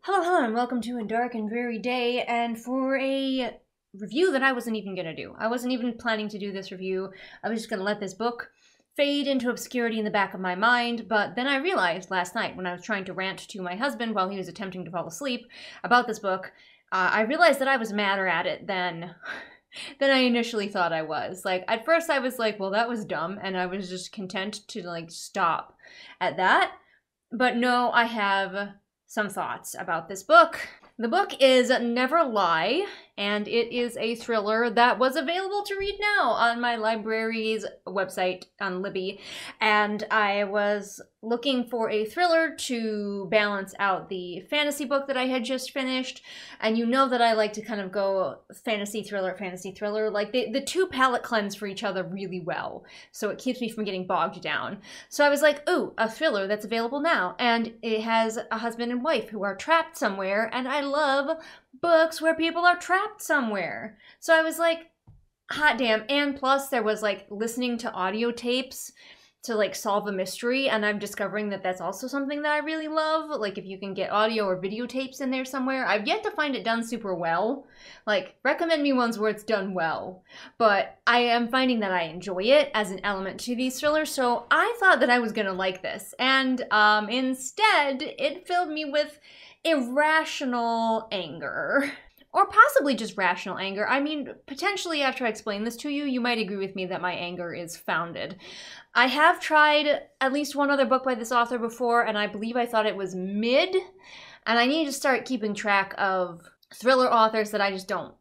Hello, and welcome to A Dark and Dreary Day, and for a review that I wasn't even gonna do. I wasn't even planning to do this review. I was just gonna let this book fade into obscurity in the back of my mind, but then I realized last night when I was trying to rant to my husband while he was attempting to fall asleep about this book, I realized that I was madder at it than I initially thought I was. Like, at first I was like, well, that was dumb, and I was just content to, like, stop at that. But no, I have some thoughts about this book. The book is Never Lie, and it is a thriller that was available to read now on my library's website on Libby, and I was looking for a thriller to balance out the fantasy book that I had just finished, and you know that I like to kind of go fantasy thriller, like the two palette cleanse for each other really well, so it keeps me from getting bogged down. So I was like, ooh, a thriller that's available now, and it has a husband and wife who are trapped somewhere, and I love books where people are trapped somewhere. So I was like, hot damn. And plus there was like listening to audio tapes to like solve a mystery, and I'm discovering that that's also something that I really love. Like if you can get audio or videotapes in there somewhere. I've yet to find it done super well. Like, recommend me ones where it's done well. But I am finding that I enjoy it as an element to these thrillers, so I thought that I was gonna like this. And instead, it filled me with irrational anger. Or possibly just rational anger. I mean, potentially after I explain this to you, you might agree with me that my anger is founded. I have tried at least one other book by this author before, and I believe I thought it was mid, and I need to start keeping track of thriller authors that I just don't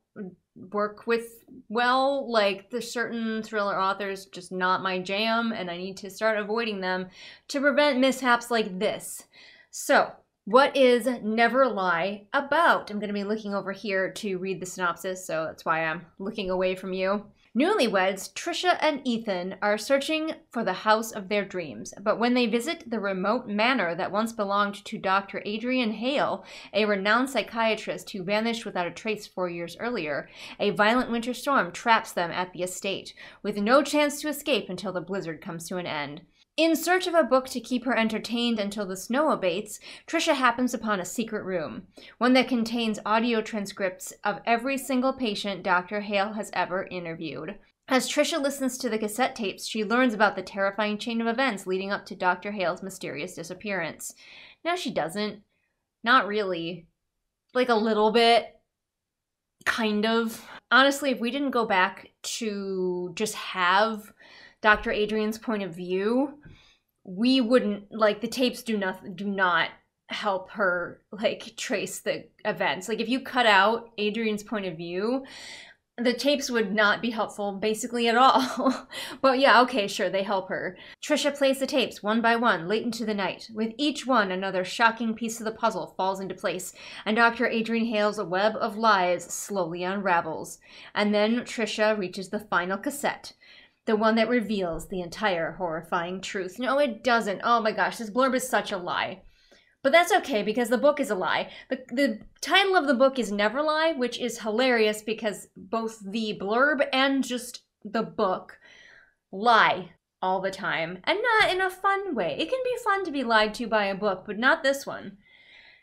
work with well. Like, there's certain thriller authors just not my jam, and I need to start avoiding them to prevent mishaps like this. So, what is Never Lie about? I'm going to be looking over here to read the synopsis, so that's why I'm looking away from you. Newlyweds Trisha and Ethan are searching for the house of their dreams, but when they visit the remote manor that once belonged to Dr. Adrian Hale, a renowned psychiatrist who vanished without a trace 4 years earlier, a violent winter storm traps them at the estate, with no chance to escape until the blizzard comes to an end. In search of a book to keep her entertained until the snow abates, Trisha happens upon a secret room, one that contains audio transcripts of every single patient Dr. Hale has ever interviewed. As Trisha listens to the cassette tapes, she learns about the terrifying chain of events leading up to Dr. Hale's mysterious disappearance. No, she doesn't. Not really. Like a little bit. Kind of. Honestly, if we didn't go back to just have Dr. Adrian's point of view, we wouldn't, like, the tapes do not help her, like, trace the events. Like, if you cut out Adrian's point of view, the tapes would not be helpful basically at all. But yeah, okay, sure, they help her. Trisha plays the tapes one by one, late into the night. With each one, another shocking piece of the puzzle falls into place, and Dr. Adrian Hale's web of lies slowly unravels. And then Trisha reaches the final cassette. The one that reveals the entire horrifying truth. No, it doesn't. Oh my gosh, this blurb is such a lie. But that's okay, because the book is a lie. The title of the book is Never Lie, which is hilarious because both the blurb and just the book lie all the time. And not in a fun way. It can be fun to be lied to by a book, but not this one.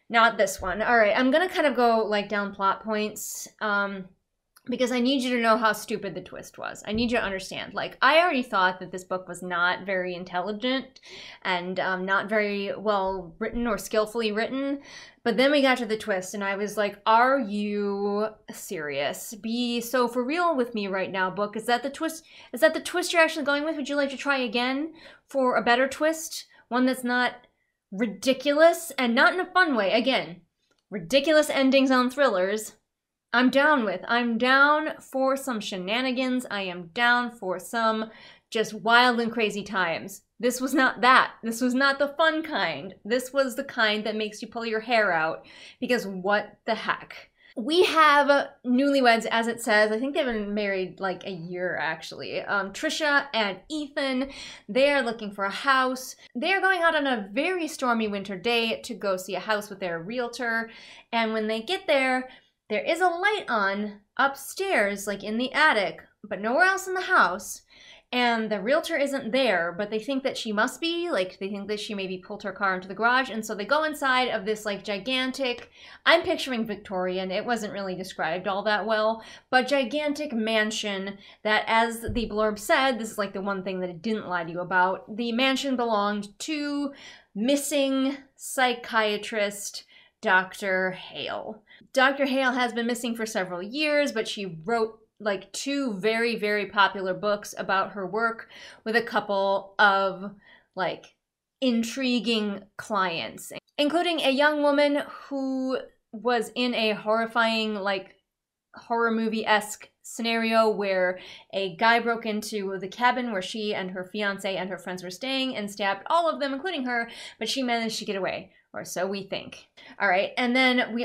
Not this one. Alright, I'm gonna kind of go, like, down plot points. Because I need you to know how stupid the twist was. I need you to understand. Like, I already thought that this book was not very intelligent and not very well written or skillfully written. But then we got to the twist and I was like, are you serious? Be so for real with me right now, book. Is that the twist? Is that the twist you're actually going with? Would you like to try again for a better twist? One that's not ridiculous and not in a fun way. Again, ridiculous endings on thrillers. I'm down for some shenanigans. I am down for some just wild and crazy times. This was not that. This was not the fun kind. This was the kind that makes you pull your hair out, because what the heck? We have newlyweds, as it says. I think they've been married like a year, actually. Trisha and Ethan, they're looking for a house. They're going out on a very stormy winter day to go see a house with their realtor. And when they get there is a light on upstairs, like in the attic, but nowhere else in the house. and the realtor isn't there, but they think that she must be, like, they think that she maybe pulled her car into the garage, and so they go inside of this, like, gigantic, I'm picturing Victorian, it wasn't really described all that well, but gigantic mansion that, as the blurb said, this is, like, the one thing that it didn't lie to you about, the mansion belonged to missing psychiatrist Dr. Hale. Dr. Hale has been missing for several years, but she wrote like 2 very, very popular books about her work with a couple of like intriguing clients, including a young woman who was in a horrifying like horror movie-esque scenario where a guy broke into the cabin where she and her fiance and her friends were staying and stabbed all of them, including her, but she managed to get away, or so we think. All right, and then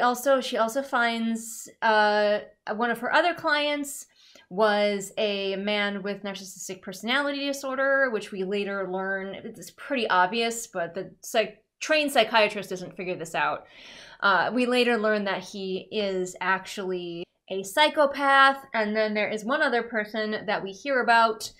she also finds one of her other clients was a man with narcissistic personality disorder, which we later learn, it's pretty obvious, but the trained psychiatrist doesn't figure this out. We later learn that he is actually a psychopath, and then there is one other person that we hear about,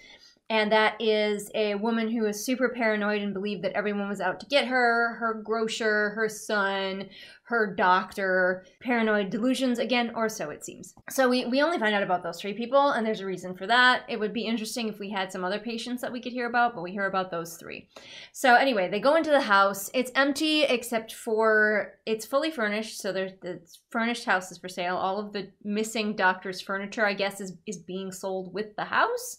and that is a woman who is super paranoid and believed that everyone was out to get her, her grocer, her son, her doctor, paranoid delusions again, or so it seems. So we only find out about those 3 people, and there's a reason for that. It would be interesting if we had some other patients that we could hear about, but we hear about those 3. So anyway, they go into the house. It's empty except for it's fully furnished, so the furnished house is for sale. All of the missing doctor's furniture, I guess, is being sold with the house.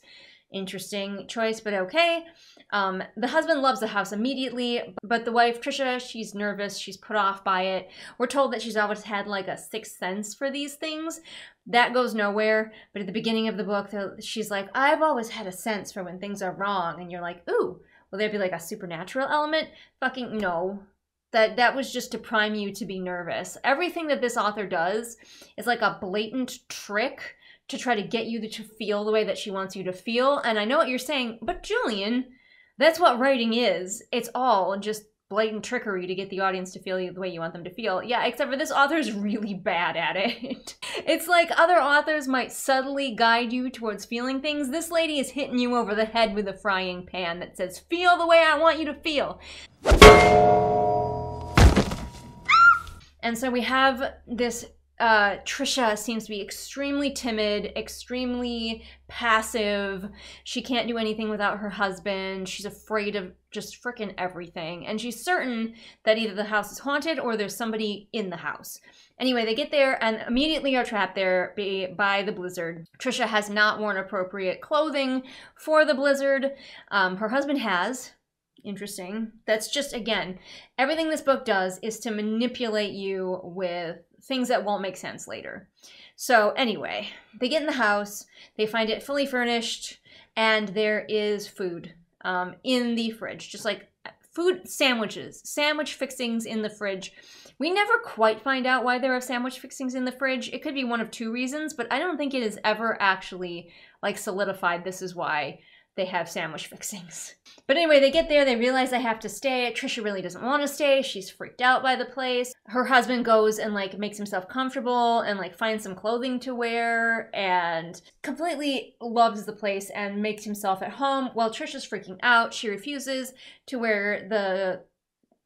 Interesting choice, but okay. The husband loves the house immediately, but the wife, Trisha, she's nervous. She's put off by it. We're told that she's always had like a sixth sense for these things. That goes nowhere, but at the beginning of the book, she's like, I've always had a sense for when things are wrong, and you're like, ooh, will there be like a supernatural element? Fucking no. That was just to prime you to be nervous. Everything that this author does is like a blatant trick to try to get you to feel the way that she wants you to feel. And I know what you're saying, but Julian, that's what writing is. It's all just blatant trickery to get the audience to feel the way you want them to feel. Yeah, except for this author's really bad at it. It's like other authors might subtly guide you towards feeling things. This lady is hitting you over the head with a frying pan that says, feel the way I want you to feel. And so we have this Trisha seems to be extremely timid, extremely passive. She can't do anything without her husband. She's afraid of just frickin' everything. And she's certain that either the house is haunted or there's somebody in the house. Anyway, they get there and immediately are trapped there by the blizzard. Trisha has not worn appropriate clothing for the blizzard. Her husband has. Interesting. That's just, again, everything this book does is to manipulate you with things that won't make sense later. So anyway, they get in the house, they find it fully furnished, and there is food in the fridge. Just like food sandwiches, sandwich fixings in the fridge. We never quite find out why there are sandwich fixings in the fridge. It could be one of 2 reasons, but I don't think it is ever actually like solidified this is why they have sandwich fixings. But anyway, they get there, they realize they have to stay. Trisha really doesn't want to stay. She's freaked out by the place. Her husband goes and like makes himself comfortable and like finds some clothing to wear and completely loves the place and makes himself at home. While Trisha's freaking out, she refuses to wear the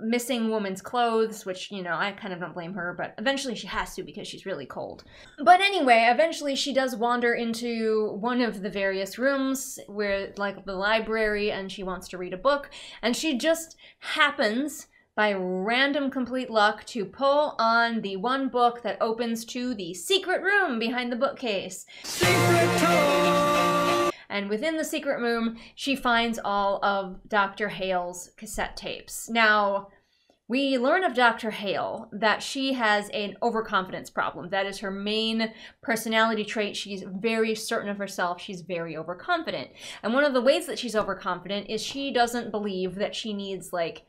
missing woman's clothes, which, you know, I kind of don't blame her, but eventually she has to because she's really cold. But anyway, eventually she does wander into one of the various rooms where, like, the library, and she wants to read a book, and she just happens, by random complete luck, to pull on the one book that opens to the secret room behind the bookcase. Secret room! And within the secret room, she finds all of Dr. Hale's cassette tapes. Now, we learn of Dr. Hale that she has an overconfidence problem. That is her main personality trait. She's very certain of herself. She's very overconfident. And one of the ways that she's overconfident is she doesn't believe that she needs, like,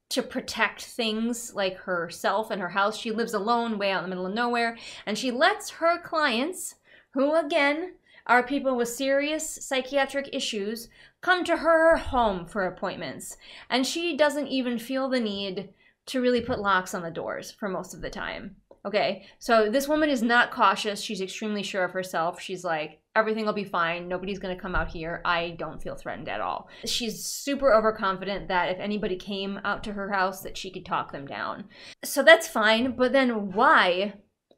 to protect things like herself and her house. She lives alone way out in the middle of nowhere. And she lets her clients, who, again, are people with serious psychiatric issues, come to her home for appointments. And she doesn't even feel the need to really put locks on the doors for most of the time. Okay, so this woman is not cautious. She's extremely sure of herself. She's like, everything will be fine. Nobody's going to come out here. I don't feel threatened at all. She's super overconfident that if anybody came out to her house that she could talk them down. So that's fine, but then why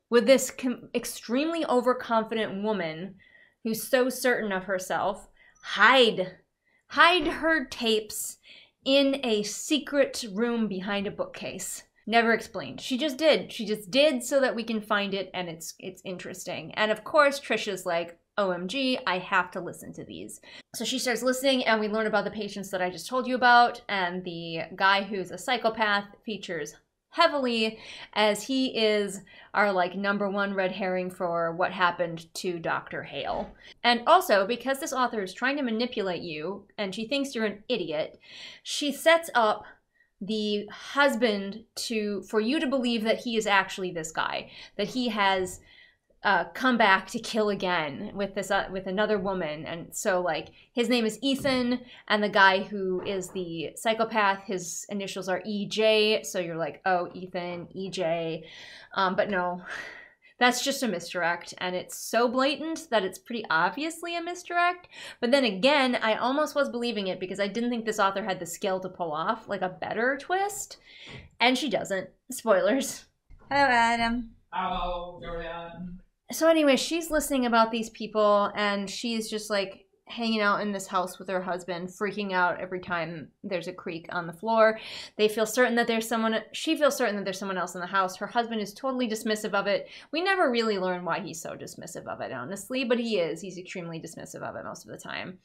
would this extremely overconfident woman who's so certain of herself hide her tapes in a secret room behind a bookcase? Never explained. She just did. She just did so that we can find it, and it's interesting. And of course, Trisha's like, OMG, I have to listen to these. So she starts listening, and we learn about the patients that I just told you about, and the guy who's a psychopath features heavily, as he is our like #1 red herring for what happened to Dr. Hale. And also, because this author is trying to manipulate you, and she thinks you're an idiot, she sets up the husband for you to believe that he is actually this guy, that he has come back to kill again with another woman. And so like his name is Ethan, and the guy who is the psychopath, his initials are EJ, so you're like, oh, Ethan, EJ. But no, that's just a misdirect, and it's so blatant that it's pretty obviously a misdirect. But then again, I almost was believing it because I didn't think this author had the skill to pull off like a better twist, and she doesn't. Spoilers. Hello, Adam. Hello, Julian. So anyway, she's listening about these people, and she's just like hanging out in this house with her husband, freaking out every time there's a creak on the floor. They feel certain that there's someone, she feels certain that there's someone else in the house. Her husband is totally dismissive of it. We never really learn why he's so dismissive of it, honestly, but he is. He's extremely dismissive of it most of the time.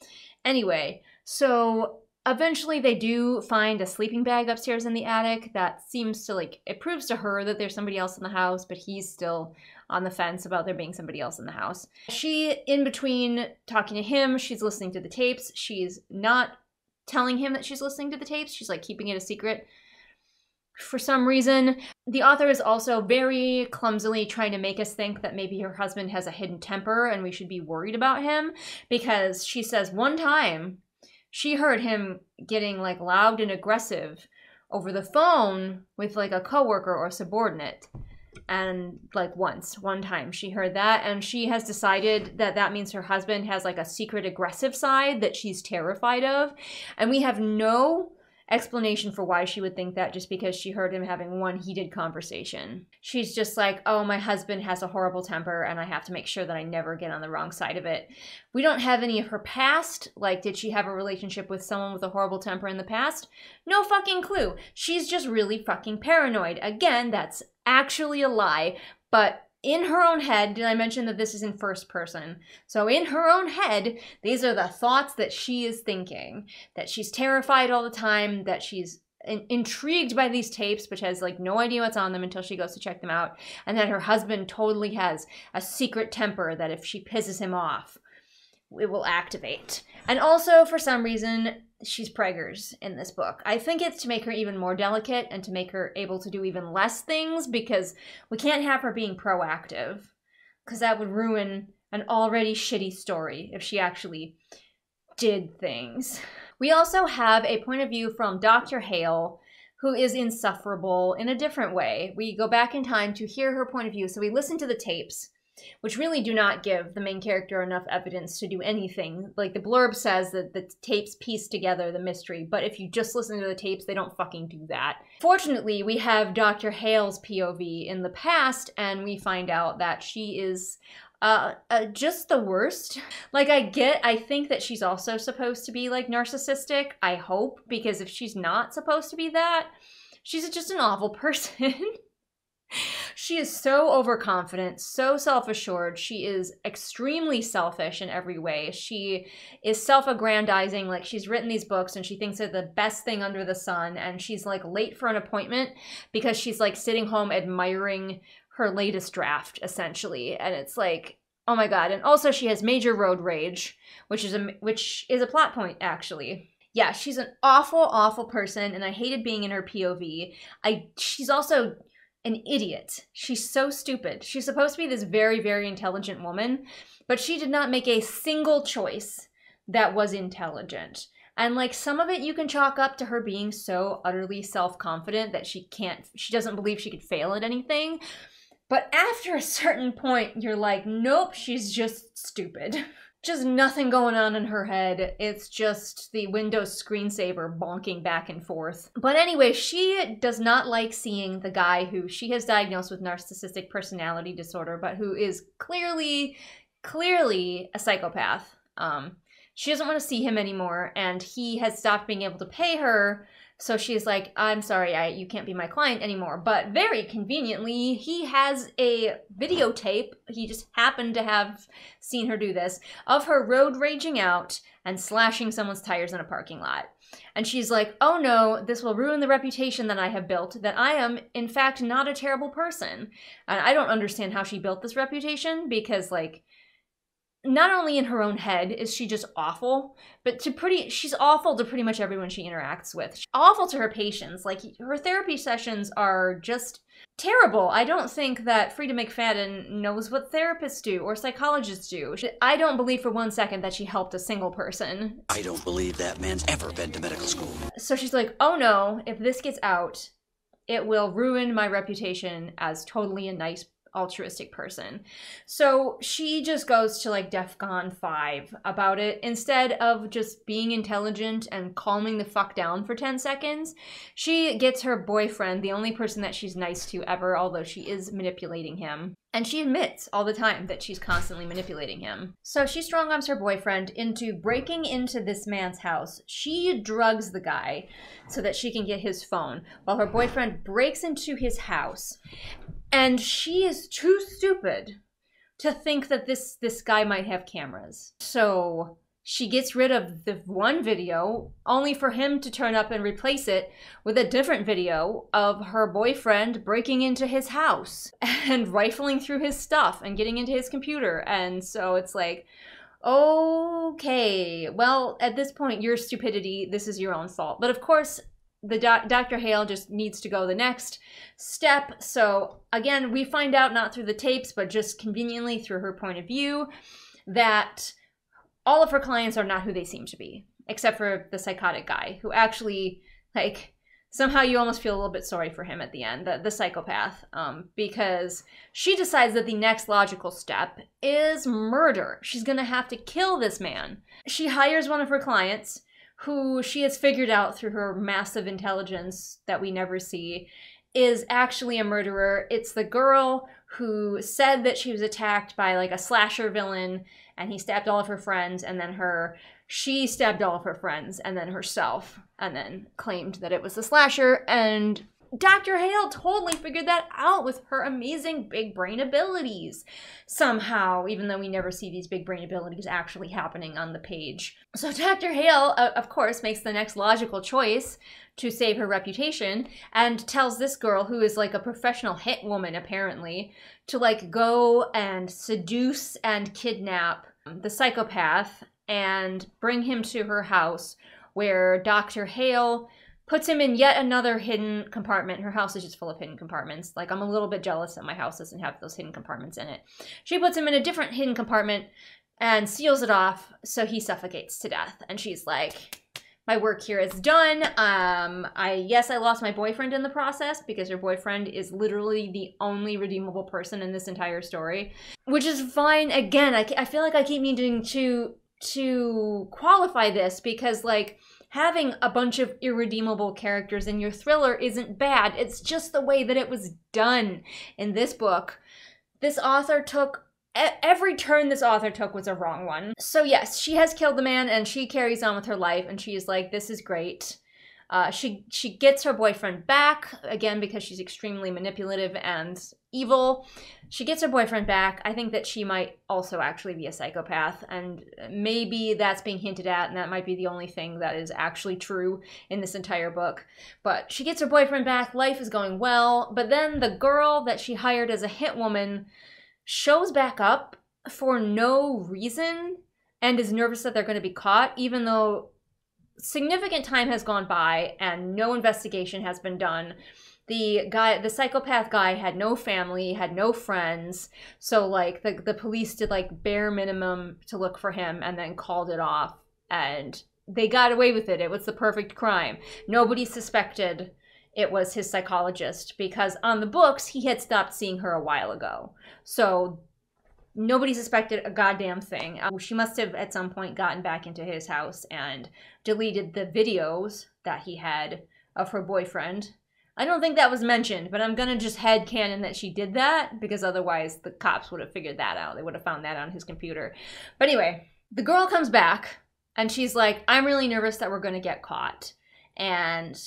Anyway, so eventually they do find a sleeping bag upstairs in the attic that seems to like, it proves to her that there's somebody else in the house, but he's still on the fence about there being somebody else in the house. She, in between talking to him, she's listening to the tapes. She's not telling him that she's listening to the tapes. She's like keeping it a secret for some reason. The author is also very clumsily trying to make us think that maybe her husband has a hidden temper and we should be worried about him, because she says one time she heard him getting like loud and aggressive over the phone with like a coworker or subordinate. And like one time she heard that, and she has decided that that means her husband has like a secret aggressive side that she's terrified of. And we have no explanation for why she would think that, just because she heard him having one heated conversation. She's just like, oh, my husband has a horrible temper and I have to make sure that I never get on the wrong side of it. We don't have any of her past. Like, did she have a relationship with someone with a horrible temper in the past? No fucking clue. She's just really fucking paranoid. Again, that's actually a lie, but in her own head, did I mention that this is in first person? So in her own head, these are the thoughts that she is thinking. That she's terrified all the time, that she's intrigued by these tapes, but has like no idea what's on them until she goes to check them out, and that her husband totally has a secret temper that if she pisses him off, it will activate. And also, for some reason, she's preggers in this book. I think it's to make her even more delicate and to make her able to do even less things, because we can't have her being proactive, because that would ruin an already shitty story if she actually did things. We also have a point of view from Dr. Hale, who is insufferable in a different way. We go back in time to hear her point of view, so we listen to the tapes, which really do not give the main character enough evidence to do anything. Like, the blurb says that the tapes piece together the mystery, but if you just listen to the tapes, they don't fucking do that. Fortunately, we have Dr. Hale's POV in the past, and we find out that she is just the worst. Like, I think that she's also supposed to be, like, narcissistic, I hope, because if she's not supposed to be that, she's just an awful person. She is so overconfident, so self-assured. She is extremely selfish in every way. She is self-aggrandizing. Like, she's written these books and she thinks they're the best thing under the sun, and she's like late for an appointment because she's like sitting home admiring her latest draft, essentially. And it's like, oh my god. And also she has major road rage, which is a plot point, actually. Yeah, she's an awful, awful person, and I hated being in her POV. She's also an idiot. She's so stupid. She's supposed to be this very, very intelligent woman, but she did not make a single choice that was intelligent. And like, some of it you can chalk up to her being so utterly self-confident that she doesn't believe she could fail at anything. But after a certain point, you're like, nope, she's just stupid. just nothing going on in her head. It's just the Windows screensaver bonking back and forth. But anyway, she does not like seeing the guy who she has diagnosed with narcissistic personality disorder, but who is clearly a psychopath. She doesn't want to see him anymore, and he has stopped being able to pay her. So she's like, I'm sorry, you can't be my client anymore. But very conveniently, he has a videotape, he just happened to have seen her do this, of her road raging out and slashing someone's tires in a parking lot. And she's like, oh no, this will ruin the reputation that I have built, that I am, in fact, not a terrible person. And I don't understand how she built this reputation, because, like, not only in her own head is she just awful, but she's awful to pretty much everyone she interacts with. She's awful to her patients. Like, her therapy sessions are just terrible. I don't think that Frida McFadden knows what therapists do or psychologists do. I don't believe for 1 second that she helped a single person. I don't believe that man's ever been to medical school. So she's like, oh no, if this gets out, it will ruin my reputation as totally a nice altruistic person. So she just goes to like DEFCON 5 about it. Instead of just being intelligent and calming the fuck down for 10 seconds, she gets her boyfriend, the only person that she's nice to ever, although she is manipulating him. And she admits all the time that she's constantly manipulating him. So she strong-arms her boyfriend into breaking into this man's house. She drugs the guy so that she can get his phone, while her boyfriend breaks into his house. And she is too stupid to think that this guy might have cameras. So she gets rid of the one video, only for him to turn up and replace it with a different video of her boyfriend breaking into his house and rifling through his stuff and getting into his computer. And so it's like, okay, well, at this point, your stupidity, this is your own fault. But of course, the Dr. Hale just needs to go the next step. So again, we find out not through the tapes, but just conveniently through her point of view, that all of her clients are not who they seem to be, except for the psychotic guy, who actually, like, somehow you almost feel a little bit sorry for him at the end, the psychopath, because she decides that the next logical step is murder. She's gonna have to kill this man. She hires one of her clients, who she has figured out through her massive intelligence that we never see, is actually a murderer. It's the girl who said that she was attacked by like a slasher villain and he stabbed all of her friends, and then she stabbed all of her friends and then herself, and then claimed that it was the slasher. And Dr. Hale totally figured that out with her amazing big brain abilities somehow, even though we never see these big brain abilities actually happening on the page. So Dr. Hale, of course, makes the next logical choice to save her reputation and tells this girl, who is like a professional hit woman apparently, to like go and seduce and kidnap the psychopath and bring him to her house, where Dr. Hale puts him in yet another hidden compartment. Her house is just full of hidden compartments. Like, I'm a little bit jealous that my house doesn't have those hidden compartments in it. She puts him in a different hidden compartment and seals it off so he suffocates to death. And she's like, my work here is done. Yes, I lost my boyfriend in the process, because her boyfriend is literally the only redeemable person in this entire story, which is fine. Again, I feel like I keep needing to qualify this, because like, having a bunch of irredeemable characters in your thriller isn't bad. It's just the way that it was done in this book. This author took, every turn this author took was a wrong one. So yes, she has killed the man and she carries on with her life, and she is like, this is great. She gets her boyfriend back, again, because she's extremely manipulative and evil. She gets her boyfriend back. I think that she might also actually be a psychopath, and maybe that's being hinted at, and that might be the only thing that is actually true in this entire book. But she gets her boyfriend back, life is going well, but then the girl that she hired as a hit woman shows back up for no reason and is nervous that they're going to be caught, even though significant time has gone by and no investigation has been done. The psychopath guy had no family, had no friends, so like the police did like bare minimum to look for him and then called it off, and they got away with it. It was the perfect crime. Nobody suspected it was his psychologist, because on the books he had stopped seeing her a while ago. So Nobody suspected a goddamn thing. She must have at some point gotten back into his house and deleted the videos that he had of her boyfriend. I don't think that was mentioned, but I'm gonna just headcanon that she did that, because otherwise the cops would have figured that out. They would have found that on his computer. But anyway, the girl comes back and she's like, I'm really nervous that we're gonna get caught. And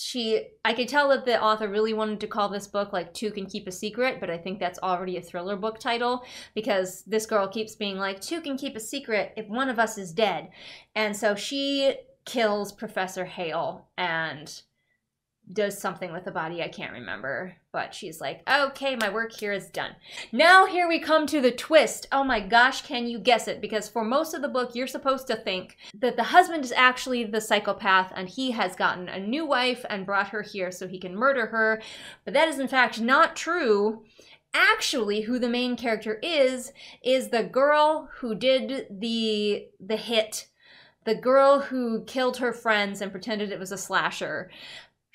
I could tell that the author really wanted to call this book like Two Can Keep a Secret, but I think that's already a thriller book title, because this girl keeps being like, two can keep a secret if one of us is dead. And so she kills Professor Hale and does something with the body, I can't remember, but she's like, okay, my work here is done. Now here we come to the twist. Oh my gosh, can you guess it? Because for most of the book, you're supposed to think that the husband is actually the psychopath and he has gotten a new wife and brought her here so he can murder her, but that is in fact not true. Actually, who the main character is the girl who did the hit, the girl who killed her friends and pretended it was a slasher.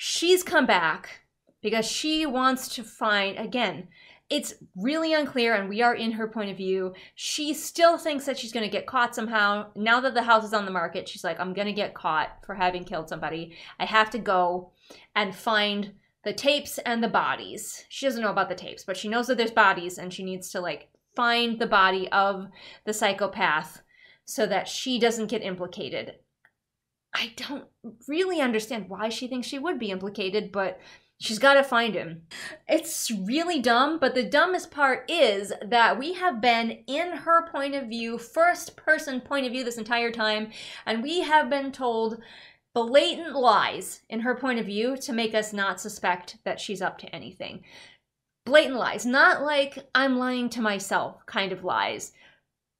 She's come back because she wants to find, again, it's really unclear and we are in her point of view. She still thinks that she's going to get caught somehow. Now that the house is on the market, she's like, I'm going to get caught for having killed somebody. I have to go and find the tapes and the bodies. She doesn't know about the tapes, but she knows that there's bodies and she needs to like find the body of the psychopath so that she doesn't get implicated. I don't really understand why she thinks she would be implicated, but she's got to find him. It's really dumb, but the dumbest part is that we have been in her point of view, first person point of view this entire time, and we have been told blatant lies in her point of view to make us not suspect that she's up to anything. Blatant lies, not like I'm lying to myself kind of lies,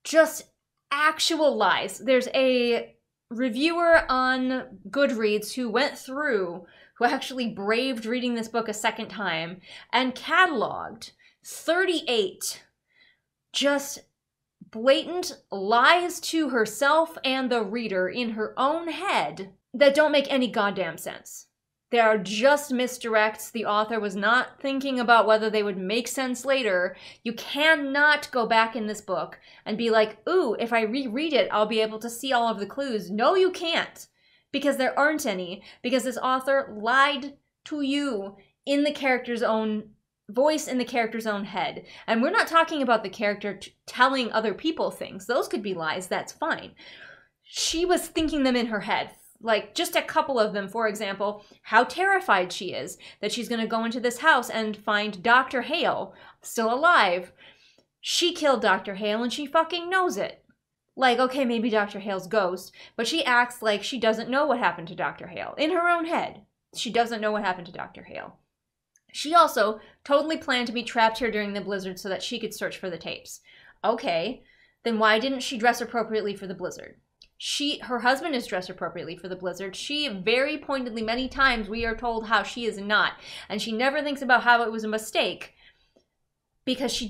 just actual lies. There's a reviewer on Goodreads who actually braved reading this book a second time and cataloged 38 just blatant lies to herself and the reader in her own head that don't make any goddamn sense. They are just misdirects. The author was not thinking about whether they would make sense later. You cannot go back in this book and be like, ooh, if I reread it, I'll be able to see all of the clues. No, you can't, because there aren't any, because this author lied to you in the character's own voice, in the character's own head. And we're not talking about the character telling other people things. Those could be lies, that's fine. She was thinking them in her head. Like, just a couple of them, for example, how terrified she is that she's going to go into this house and find Dr. Hale still alive. She killed Dr. Hale and she fucking knows it. Like, okay, maybe Dr. Hale's ghost, but she acts like she doesn't know what happened to Dr. Hale. In her own head, she doesn't know what happened to Dr. Hale. She also totally planned to be trapped here during the blizzard so that she could search for the tapes. Okay, then why didn't she dress appropriately for the blizzard? Her husband is dressed appropriately for the blizzard. She very pointedly, many times, we are told how she is not. And she never thinks about how it was a mistake because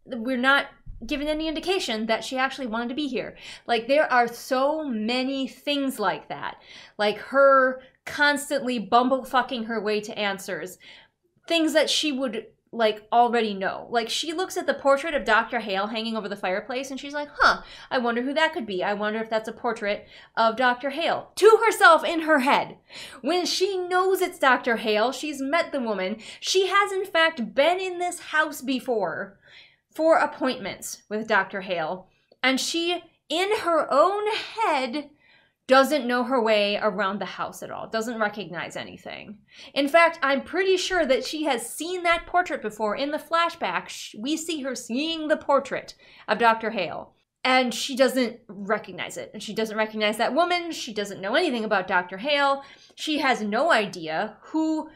we're not given any indication that she actually wanted to be here. Like, there are so many things like that. Like her constantly bumblefucking her way to answers. Things that she would like already know. Like, she looks at the portrait of Dr. Hale hanging over the fireplace and she's like, huh, I wonder who that could be. I wonder if that's a portrait of Dr. Hale. To herself in her head. When she knows it's Dr. Hale, she's met the woman. She has in fact been in this house before for appointments with Dr. Hale. And she, in her own head, doesn't know her way around the house at all, doesn't recognize anything. In fact, I'm pretty sure that she has seen that portrait before. In the flashback, we see her seeing the portrait of Dr. Hale, and she doesn't recognize it. And she doesn't recognize that woman. She doesn't know anything about Dr. Hale. She has no idea who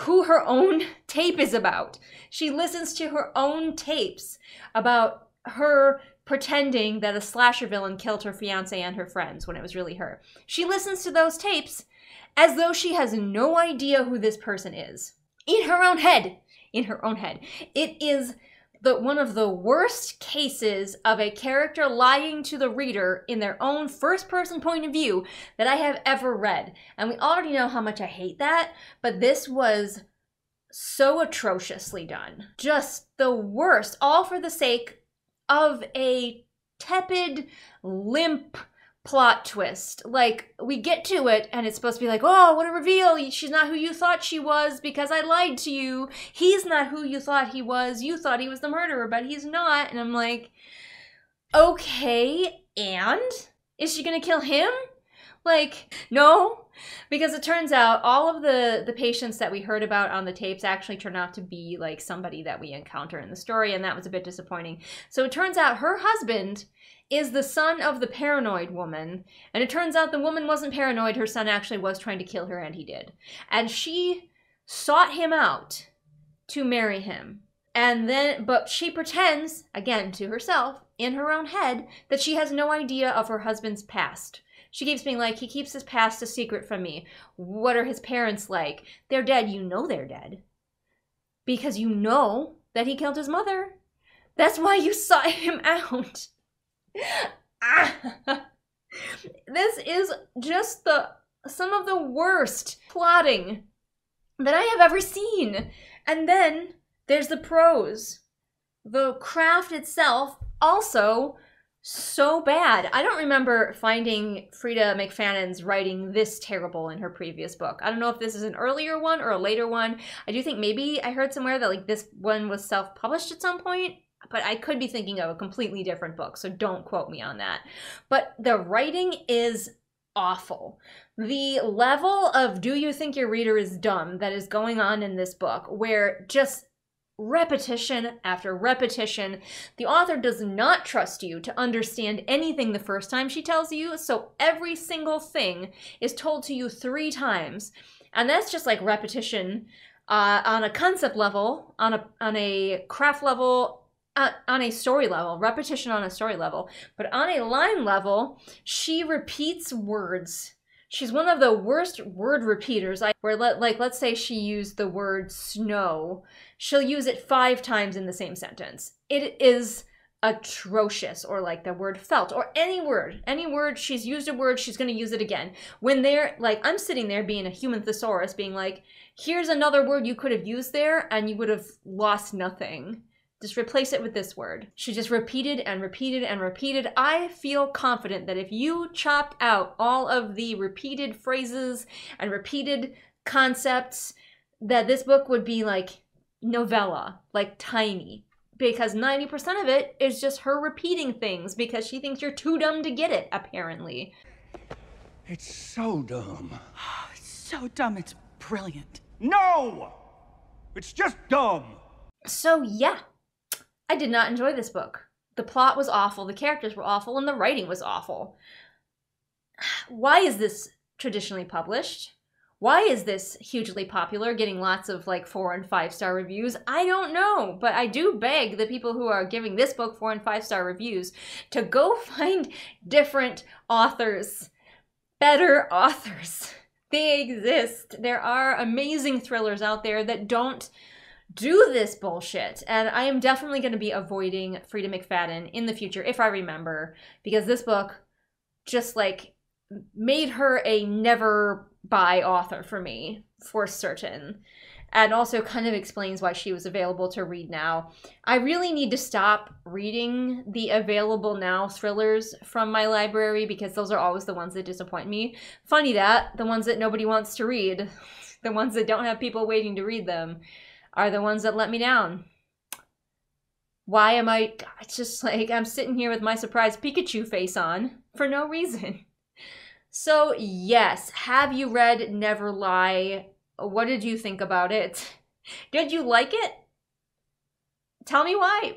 her own tape is about. She listens to her own tapes about her pretending that a slasher villain killed her fiance and her friends when it was really her. She listens to those tapes as though she has no idea who this person is. In her own head. In her own head. It is one of the worst cases of a character lying to the reader in their own first-person point of view that I have ever read. And we already know how much I hate that, but this was so atrociously done. Just the worst, all for the sake of a tepid, limp plot twist. Like, we get to it and it's supposed to be like, oh, what a reveal. She's not who you thought she was because I lied to you. He's not who you thought he was. You thought he was the murderer, but he's not. And I'm like, okay, and? Is she gonna kill him? Like, no, because it turns out all of the patients that we heard about on the tapes actually turned out to be like somebody that we encounter in the story, and that was a bit disappointing. So it turns out her husband is the son of the paranoid woman, and it turns out the woman wasn't paranoid, her son actually was trying to kill her, and he did. And she sought him out to marry him. And then, but she pretends, again to herself, in her own head, that she has no idea of her husband's past. She keeps being like, he keeps his past a secret from me. What are his parents like? They're dead. You know they're dead. Because you know that he killed his mother. That's why you sought him out. This is just some of the worst plotting that I have ever seen. And then there's the prose. The craft itself also so bad. I don't remember finding Frida McFadden's writing this terrible in her previous book. I don't know if this is an earlier one or a later one. I do think maybe I heard somewhere that like this one was self-published at some point, but I could be thinking of a completely different book, so don't quote me on that. But the writing is awful. The level of do you think your reader is dumb that is going on in this book, where just repetition after repetition. The author does not trust you to understand anything the first time she tells you, so every single thing is told to you 3 times. And that's just like repetition on a concept level, on a craft level, on a story level, repetition on a story level. But on a line level, she repeats words. She's one of the worst word repeaters. Let's say she used the word snow. She'll use it 5 times in the same sentence. It is atrocious. Or like the word felt, or any word, she's used a word, she's going to use it again. When they're like, I'm sitting there being a human thesaurus, being like, here's another word you could have used there, and you would have lost nothing. Just replace it with this word. She just repeated and repeated and repeated. I feel confident that if you chopped out all of the repeated phrases and repeated concepts, that this book would be like novella, like tiny. Because 90% of it is just her repeating things because she thinks you're too dumb to get it, apparently. It's so dumb. Oh, it's so dumb, it's brilliant. No! It's just dumb. So yeah. I did not enjoy this book. The plot was awful, the characters were awful, and the writing was awful. Why is this traditionally published? Why is this hugely popular, getting lots of like 4 and 5-star reviews? I don't know, but I do beg the people who are giving this book 4 and 5-star reviews to go find different authors, better authors. They exist. There are amazing thrillers out there that don't do this bullshit, and I am definitely going to be avoiding Frida McFadden in the future if I remember, because this book just like made her a never buy author for me, for certain, and also kind of explains why she was available to read now. I really need to stop reading the available now thrillers from my library because those are always the ones that disappoint me. Funny that, the ones that nobody wants to read, the ones that don't have people waiting to read them, are the ones that let me down. Why am I... It's just like I'm sitting here with my surprised Pikachu face on for no reason. So yes, have you read Never Lie? What did you think about it? Did you like it? Tell me why.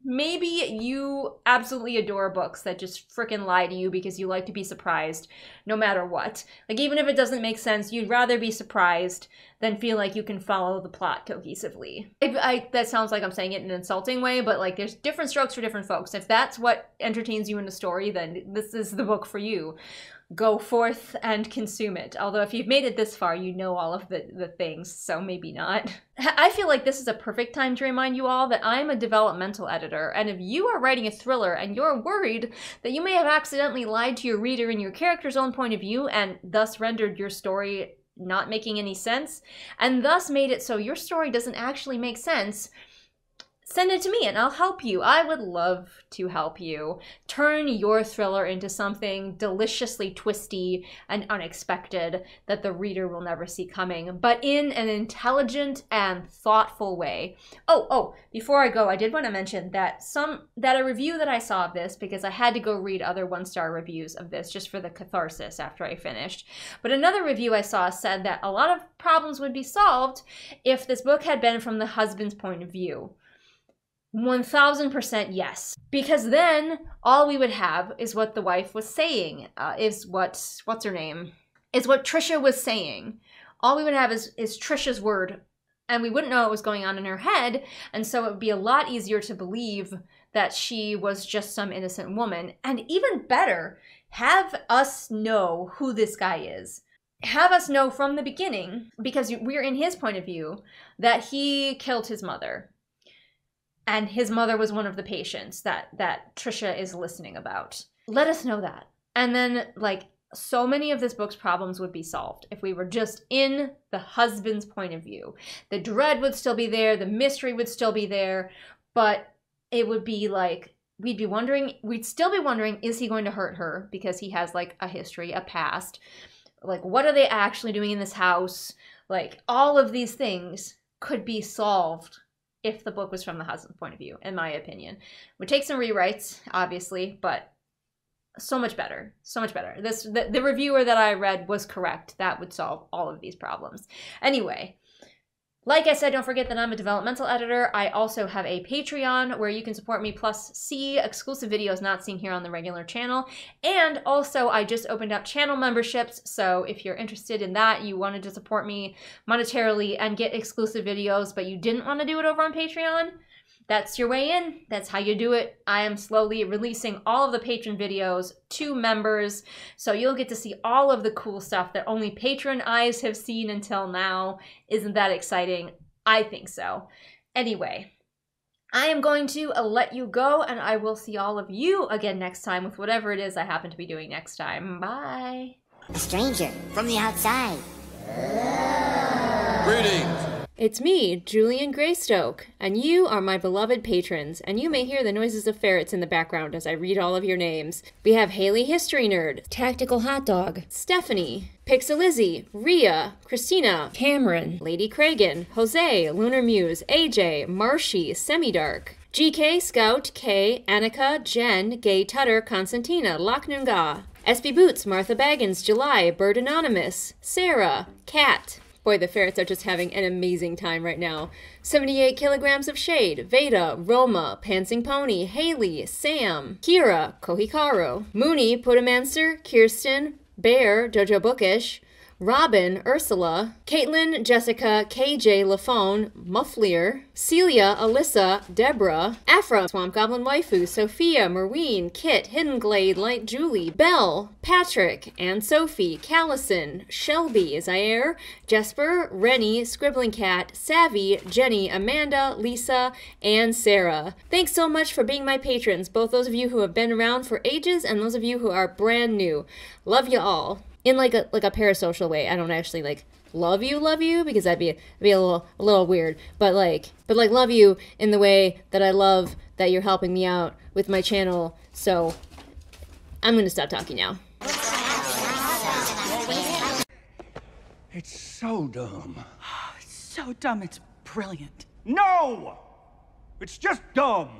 Maybe you absolutely adore books that just frickin' lie to you because you like to be surprised no matter what. Like, even if it doesn't make sense, you'd rather be surprised than feel like you can follow the plot cohesively. That sounds like I'm saying it in an insulting way, but like there's different strokes for different folks. If that's what entertains you in a story, then this is the book for you. Go forth and consume it. Although if you've made it this far, you know all of the things, so maybe not. I feel like this is a perfect time to remind you all that I'm a developmental editor, and if you are writing a thriller and you're worried that you may have accidentally lied to your reader in your character's own point of view and thus rendered your story not making any sense, and thus made it so your story doesn't actually make sense, send it to me and I'll help you. I would love to help you turn your thriller into something deliciously twisty and unexpected that the reader will never see coming, but in an intelligent and thoughtful way. Oh, before I go, I did want to mention that a review that I saw of this, because I had to go read other 1-star reviews of this just for the catharsis after I finished. But another review I saw said that a lot of problems would be solved if this book had been from the husband's point of view. 1000% yes. Because then all we would have is what the wife was saying, is what Trisha was saying. All we would have is Trisha's word, and we wouldn't know what was going on in her head, and so it would be a lot easier to believe that she was just some innocent woman. And even better, have us know who this guy is. Have us know from the beginning, because we're in his point of view, that he killed his mother. And his mother was one of the patients that Trisha is listening about. Let us know that. And then, like, so many of this book's problems would be solved if we were just in the husband's point of view. The dread would still be there, the mystery would still be there, but it would be like, we'd still be wondering, is he going to hurt her? Because he has, like, a history, a past. Like, what are they actually doing in this house? Like, all of these things could be solved if the book was from the husband's point of view, in my opinion. It would take some rewrites, obviously, but so much better. So much better. The reviewer that I read was correct. That would solve all of these problems. Anyway, like I said, don't forget that I'm a developmental editor. I also have a Patreon where you can support me plus see exclusive videos not seen here on the regular channel. And also, I just opened up channel memberships. So if you're interested in that, you wanted to support me monetarily and get exclusive videos, but you didn't want to do it over on Patreon, that's your way in. That's how you do it. I am slowly releasing all of the patron videos to members, so you'll get to see all of the cool stuff that only patron eyes have seen until now. Isn't that exciting? I think so. Anyway, I am going to let you go, and I will see all of you again next time with whatever it is I happen to be doing next time. Bye. A stranger from the outside. Greetings. It's me, Julian Greystoke, and you are my beloved patrons, and you may hear the noises of ferrets in the background as I read all of your names. We have Haley History Nerd, Tactical Hot Dog, Stephanie, Pixelizzy, Rhea, Christina, Cameron, Lady Kragan, Jose, Lunar Muse, AJ, Marshy, Semidark, GK, Scout, Kay, Annika, Jen, Gay Tutter, Constantina, Laknunga, SB Boots, Martha Baggins, July, Bird Anonymous, Sarah, Kat. Boy, the ferrets are just having an amazing time right now. 78 kilograms of shade, Veda, Roma, Pansing Pony, Haley, Sam, Kira, Kohikaru, Mooney, Pudamancer, Kirsten, Bear, Jojo Bookish, Robin, Ursula, Caitlin, Jessica, KJ, Lafone, Mufflier, Celia, Alyssa, Deborah, Afra, Swamp Goblin Waifu, Sophia, Marween, Kit, Hidden Glade, Light Julie, Belle, Patrick, Anne Sophie, Callison, Shelby, Zaire, Jesper, Rennie, Scribbling Cat, Savvy, Jenny, Amanda, Lisa, and Sarah. Thanks so much for being my patrons, both those of you who have been around for ages and those of you who are brand new. Love you all. In like a parasocial way. I don't actually like love you because that'd be a little weird. But love you in the way that I love that you're helping me out with my channel. So I'm gonna stop talking now. It's so dumb. It's so dumb, it's brilliant. No! It's just dumb.